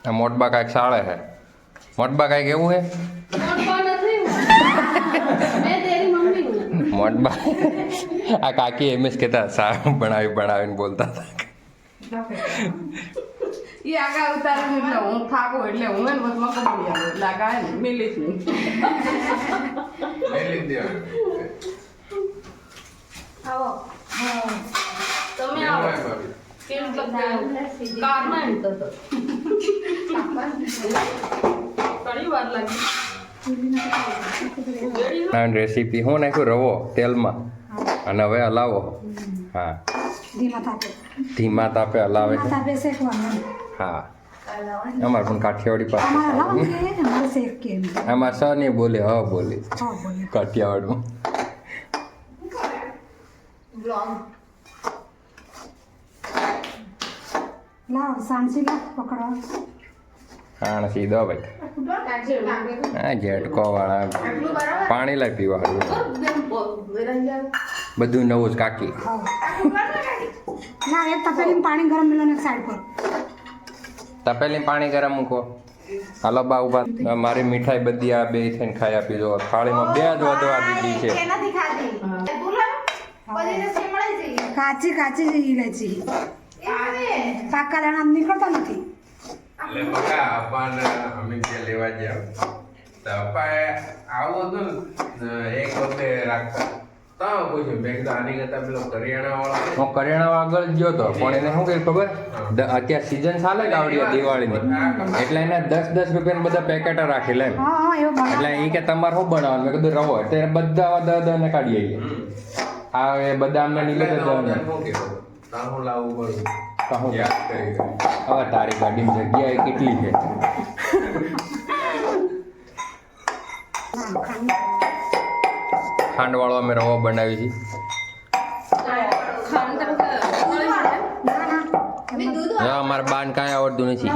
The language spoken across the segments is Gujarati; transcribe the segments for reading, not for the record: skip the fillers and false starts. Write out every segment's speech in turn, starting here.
આ મોટબા કાંઈક સાળે છે. મોટબા કાંઈક એવું છે. મોટબા આ કાકી એમ જ કહેતા સારું બનાવીને બોલતા હતા. ઈ આગા ઉતારે એટલે હું થાકું એટલે હું ને બસ મકો પડી આવે એટલે આગા ને મિલી જ નહીં આવો તમે આવો કેમ લગતા કારમાં તો ઘણી વાર લાગી રેસીપી હું નાખ્યું રવો તેલમાં અને હવે હલાવો. હા ધીમા તાપે હલાવે. હા અમારે પણ કાઠિયાવાડી પાસે અમારે સર નહીં બોલે હ બોલે કાઠિયાવાડમાં. હા સીધો ભાઈ હા ઝેટકો વાળા પાણી લાવી પીવા બધું નવું જ કાકી. પાણી ગરમ મેલો સાઈડ પર તપેલી પાણી ગરમ મૂકો. હાલો બા ઉભા. મારી મીઠાઈ બધી આ બે થઈને ખાઈ આપી દો. થાળીમાં બે જ વધવા દીધી છે. કાચી કાચી ઇલાયચી પાકા દાણા નીકળતા નથી. એટલે બકા અપાને અમે જે લેવા ગયા તો અપાએ આવું હતું ને એક વખતે રાખતા તો પૂછ્યું મેં કીધું આની કરતા પેલો કરિયાણાવાળા હું કરિયાણાવાળા આગળ જ ગયો હતો પણ એને શું કહ્યું ખબર અત્યારે સિઝન ચાલે ગાવડિયા દિવાળીની એટલે એને 10-10 રૂપિયાના બધા પેકેટો રાખેલા એમ એટલે એ કે તમારે શું બનાવવાનું મેં કીધું રવો એટલે બધા 10 ને કાઢી આવીએ આ એ બદામને નીલે તો 10 હું લાવવું પડું હવે તારી ગાડીની જગ્યા કેટલી છે. ખાંડવાળો અમે રવો બનાવી છે. અમારે બાન કાંઈ આવડતું નથી.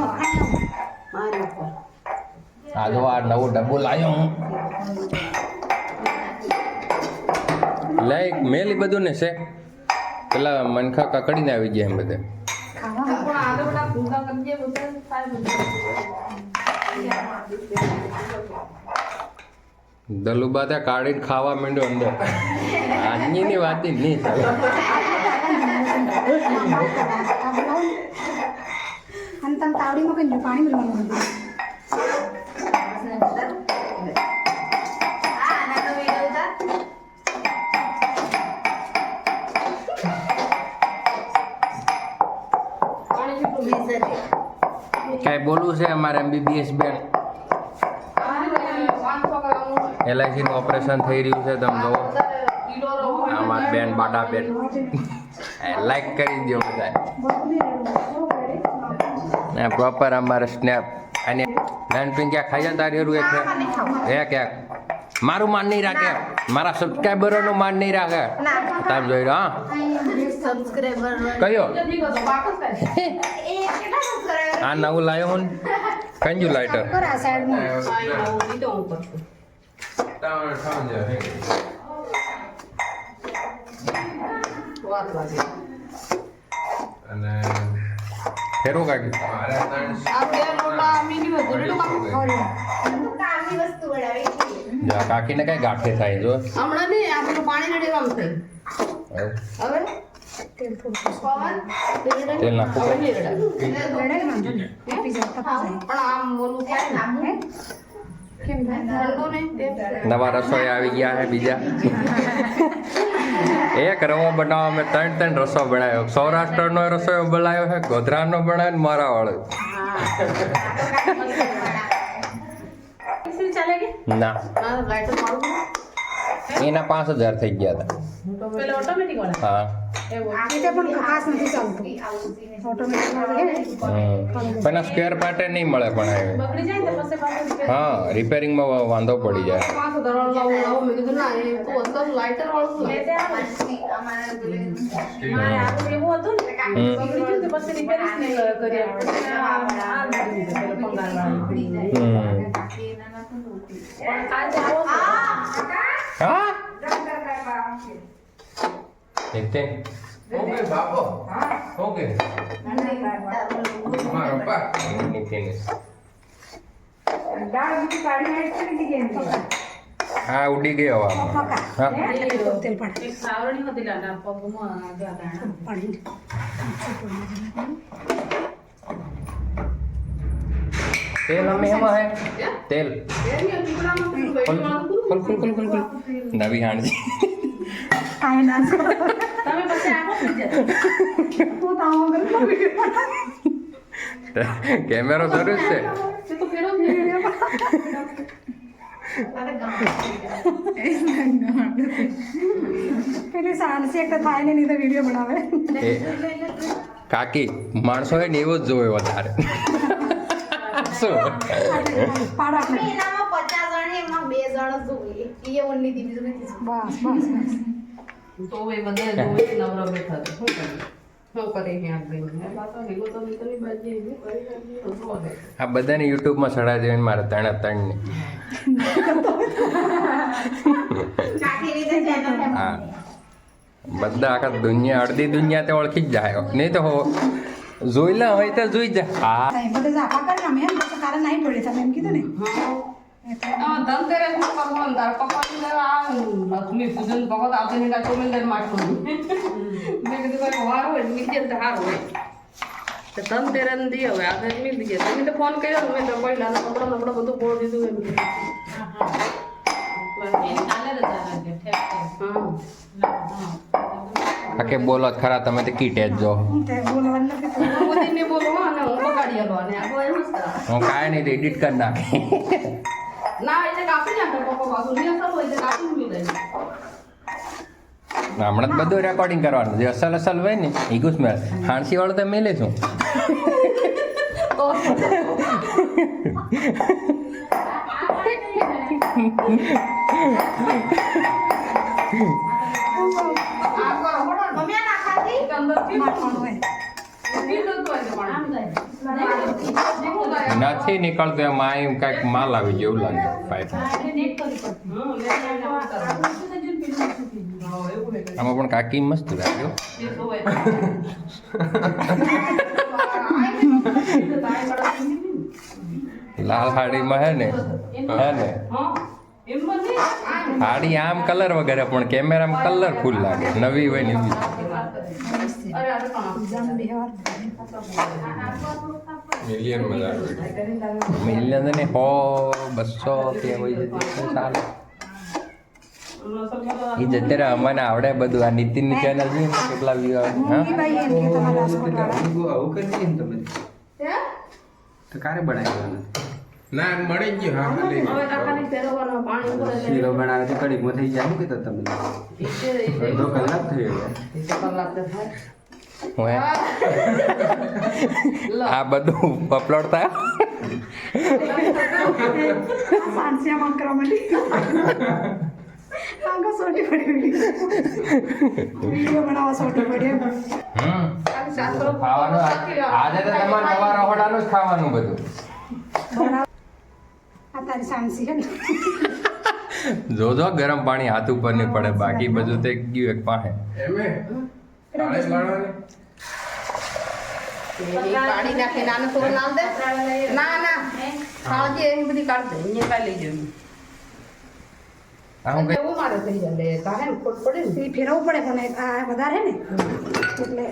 આ જો આ નવો ડબ્બો લાવ્યો હું લઈ મેલી બધું ને છે પેલા મનખા કકડીને આવી ગયા એમ બધા. દલુબા ત્યાં કાઢીને ખાવા માંડ્યો અંદર. આજની વાત નહીં ચાલે. તાવડીમાં કઈ પાણી મેળવાનું કઈ બોલવું છે અમારે MBBS બેન LIC નું ઓપરેશન થઈ રહ્યું છે. તમે જોવો અમારા બેન બાડા બેન લાઈક કરી દો બધા પ્રોપર અમારે સ્નેપ અને નાનપીન ક્યાં ખાઈ જાય તારી હરું હે ક્યાંક મારું માન નહીં રાખે મારા સબસ્ક્રાઈબરોનું માન નહીં રાખે. તમે જોઈ રહ્યો કયો આ નવું લાવ્યો હું કંજુ લાઇટર અને ફેરું કાઢી કાકીને કઈ ગાંઠે થાય જો હમણાં નહીં આપણું પાણી રેડવાનું થાય હવે તેલ નાખવું નવા રસોઈ આવી ગયા છે બીજા. એક રવો બનાવવા મેં 3 રસો બનાવ્યો. સૌરાષ્ટ્રનો રસોઈ બનાવ્યો છે, ગોધરાનો બનાવ્યો, મારા વાળો ના એના 5000 થઈ ગયા હતા. હા પણ સ્ક્વેર પાર્ટે નહીં મળે પણ હા રિપેરિંગમાં વાંધો પડી જાય. ઓકે બાપો ઓકે મારો બાપા ફિનિશ દાળ બીજી કાઢી એડ કરી દીધી એમ તો. હા ઉડી ગયો આમાં પકા. હા તેલ પાડી. સાવરણી હતી લાના પગમાં ગાડા પાડી. તેલ અમે એમાં હે તેલ ખોલ ખોલ ખોલ ખોલ ખોલ નવી હાણજી કાંઈ ના છો. તમે પછી આખો થઈ જાય હું તો આવો કરું વિડીયો બનાવું. કેમેરો જરૂર છે તે તો ફેરો થઈ ગયો પેલી સાણસી એક તો થાય ને નહીં તો વિડીયો બનાવે. એ કાકી માણસો હોય ને એવો જ જોવે વધારે શું પાડો આપણે. એનામાં 50 જણ છે, એમાં 2 જણ જોઈએ. એ ઓનલી દીદી જોઈ બસ બસ બસ. તો એ બધા જોઈ નવરા બેઠા હતા શું કરે શું કરે ત્યાં ગઈ બાપા ભેગો તો નીકળી બાજી એવું કરી નાખ્યું. આ બધાને યુટ્યુબમાં ચડા દેવાની મારે ત્રણને આખી રીતે ચેનલ હા બધા આખા દુનિયા અડધી દુનિયા તે ઓળખી જ જાય નહીં તો જોઈલા હોય તો જોઈ જાય હા બધે ઝાપા કરી અમે એમ પછી કારણ નહીં પડે તમે એમ કીધું ને. ધનતેરસ નું ભગવાન તાર પપ્પાને આ લક્ષ્મી પૂજન ભગવાન આવતી ને ચોમેન્દર માટલું મેં કીધું કોઈ વાર હોય નીચે તો હાર હોય તો ધનતેરસ ને દી હવે આગળ મિલ દીજે તમે તો ફોન કર્યો મેં તો કોઈ લાના કપડા બપડા બધું બોલ દીધું એમ આકે બોલો જ ખરા તમે તો કીટે જ જો તે બોલવાનું નથી તો. મોદીને બોલો અને હું બગાડી આલો અને આ કોઈ એમ જ કરા હું કાંઈ નહીં એડિટ કરી નાખે ના એટલે કાપી નાખે પપ્પા બાજુ ને અસર હોય એટલે કાપી મિલે હમણાં જ બધું રેકોર્ડિંગ કરવાનું જે અસલ અસલ હોય ને એ ગુસ્મેલ હાણસી વાળું તો મેલે છું મમ્મી આ નાખાતી નાખવાનું હોય. નથી નીકળતું એમાં એમ કાંઈક માલ આવી જેવું લાગે પાઇપ આમાં પણ કાકી મસ્ત લાગ્યો લાલ સાડીમાં હે ને સાડી આમ કલર વગેરે પણ કેમેરામાં કલરફુલ લાગે નવી હોય ને એવી મિલિયન ને 100-200 કે હોય જતી ચાલે એ જયારે અમને આવડે બધું આ નીતિનની ચેનલ છે ને કેટલા વ્યૂ આવે હા ભાઈ એમ કે તમારા રાજકોટ વાળા. આવું કરી ને તમે તો કારે બનાવી ના મળી જ ગયું હા ખાલી હવે કાકાને ફેરવવાનો પાણી ઉપર એટલે શીરો બનાવે તો કડીમાં થઈ જાય કે તો તમે અડધો કલાક થઈ ગયો કલાક તો થાય હું હે? આ બધું અપલોડ થાય સાંજે માં કરવા માંડી. આગળ સોટી પડી વિડીયો બનાવવા સોટી પડી એમ. ખાવાનું આજે તો તમારે નવા રહોડાનું જ ખાવાનું બધું બનાવ. આ તારી સાંસી હે ને. જોજો ગરમ પાણી હાથ ઉપર નહીં પડે બાકી બધું તે ગયું એક પાસે એમે કાળે માળવાની કાઢી નાખે નાનું થોડું નામ દે ના ના ખાવાજી એની બધી કાઢ દે અહીંયા કાઢી લઈ જવું આ હું કઈ એવું મારે થઈ જાય તારે ને ખોટ પડે ને એ ફેરવવું પડે પણ આ વધારે ને એટલે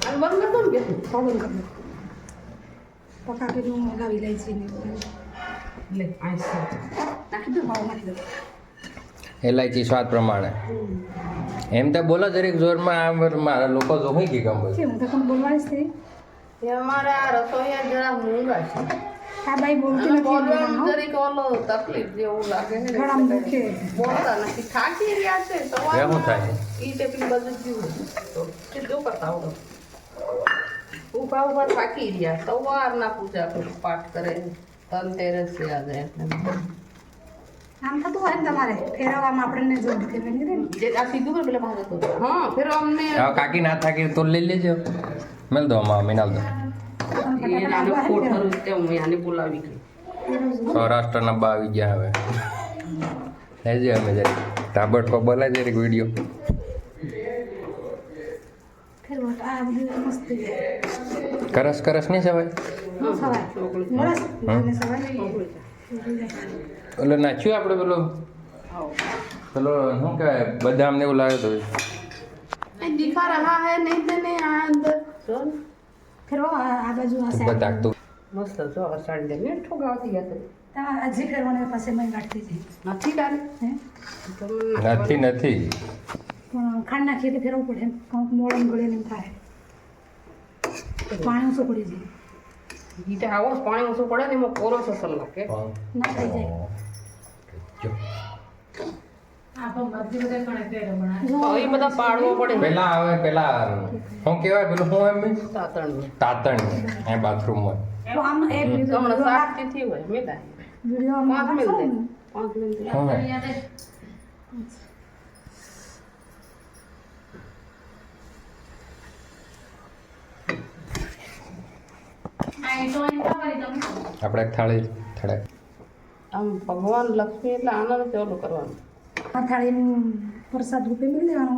અને બંધ કરતો ને કે પાવન કરી દો. પકા કે હું મગાવી લઈ છીએ ને લે આઈસ નાખી દો ભાવ નાખી દો. એલાયચી સ્વાદ પ્રમાણે એમ તો બોલો જરીક જોરમાં આ મારા લોકો જો હું કી ગમ કે હું તો પણ બોલવાની જ થઈ. એ અમારા રસોઈયા જરા મૂંગા છે આ બાઈ બોલતી અને નથી બોલવાનું બોલવાનું. જરીક ઓલો તકલીફ જેવું લાગે છે ઘણા દુખે. બોલતા નથી થાકી રહ્યા છે એવું થાય ઈ ટેપલી બધું જીવું તો કેટલું કરતા આવડો ઉભા ઉભા થાકી રહ્યા સવારના પૂજા પાઠ કરે ધનતેરસ છે આજે એટલે આમ થતું હોય ને તમારે ફેરવવામાં આપણને જોર ફેરવાની રહે ને. જે આ સીધું કરે પેલા ભાગે તો હા ફેર અમને હવે કાકી ના થાકી તો લઈ લેજો મેલ દો માં મિનાલ દો એ નાનો ફોટ કરું તે હું આને બોલાવી ગઈ સૌરાષ્ટ્રના બા આવી ગયા હવે લેજે અમે જરી તાબડકો બોલાય જરીક વિડીયો ફેરવટ આ બધું મસ્ત થઈ જાય. કરસ કરસ નહીં સવાય હું સવાય મળે મને સવાય એટલે નાખ્યું આપણે પેલો શું કહેવાય બદામ ને એવું લાગે તો दिखा रहा है नहीं तो नहीं आ अंदर જો ને, ફેરવો આ બાજુ આ સાઈડ બતાકતું મસ્ત જો હવે સાડી દે મીઠું ગાવતી ગયા તમારે હજી ફેરવાને પાસે મેં કાઢતી હતી નથી ડાલે હે નથી પણ ખાંડ નાખીએ એટલે ફેરવવું પડે એમ કંઈક મોડું ગળે ને એમ થાય પાણી ઓછું પડી જાય ગીતે આવો જ પાણી ઓછું પડે ને એમાં કોરો સસલ લાગે ના થઈ જાય તો એ બધા પાડવો પડે પેલા આવે પેલા શું કહેવાય પેલું શું એમ તાતણનું તાતણ એ બાથરૂમમાં તો આમ એક હમણાં શાકથી થયું હોય મેદા વિડીયો 5 મિનિટ દે 5 મિનિટ દે. શું હે? આપણે એક થાળી થડે આમ ભગવાન લક્ષ્મી એટલે આનંદ ઓલું કરવાનું આ થાળીનું પ્રસાદ રૂપે મેળ દેવાનો